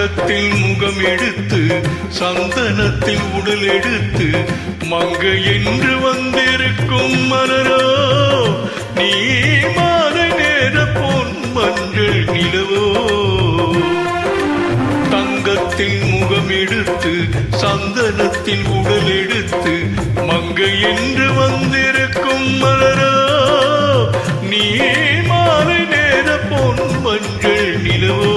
தங்கத்தில் முகம் எடுத்து சந்தனத்தில் உடல் எடுத்து மங்கை என்று வந்திருக்கும் மலரோ நீ மாலை நேர பொன் மஞ்சள் நிலவோ. தங்கத்தில் முகம் எடுத்து சந்தனத்தில் உடல் எடுத்து மங்கை என்று வந்திருக்கும் மலரோ நீ மாலை நேர பொன் மஞ்சள் நிலவோ.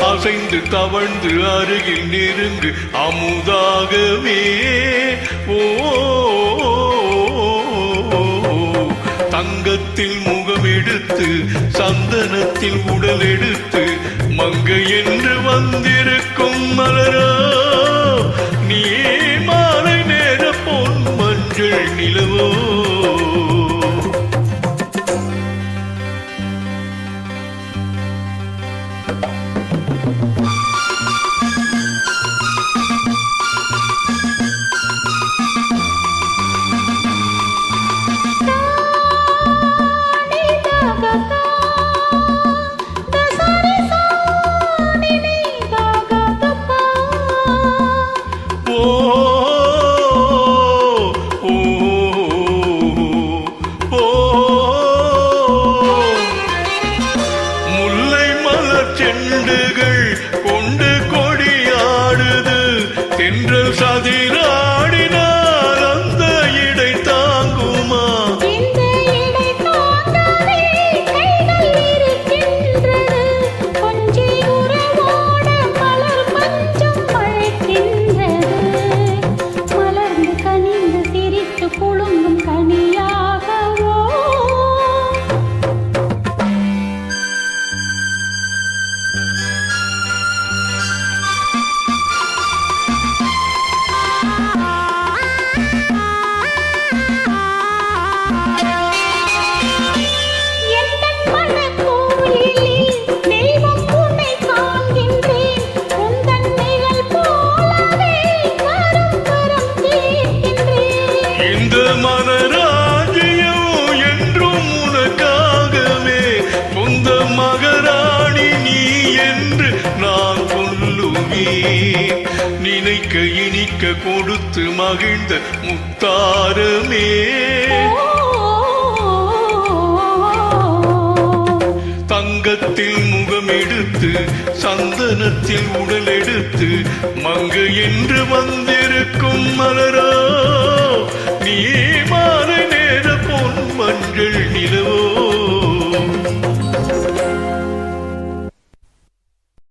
அசைந்து தவழ்ந்து அருகில் நெருங்கு அமுதாகவே ஓ. தங்கத்தில் முகம் எடுத்து சந்தனத்தில் உடல் எடுத்து மங்கை என்று வந்திருக்கும் மலரோ நீ மாலை நேர பொன் மஞ்சள் நிலவோ. செண்டுகள் கொண்டு கொடியாடுது தென்றல் சதிராடினால் அந்த இடை தாங்குமா. மனராஜ்யம் என்றும் உனக்காகவே சொந்த மகராணி நீ என்று நான் சொல்லுவேன். நினைக்க இனிக்க கொடுத்து மகிழ்ந்த முத்தாரமே தங்கத்தில் முகம் எடுத்து சந்தனத்தில் உடல் எடுத்து மங்கை என்று வந்திருக்கும் மலரா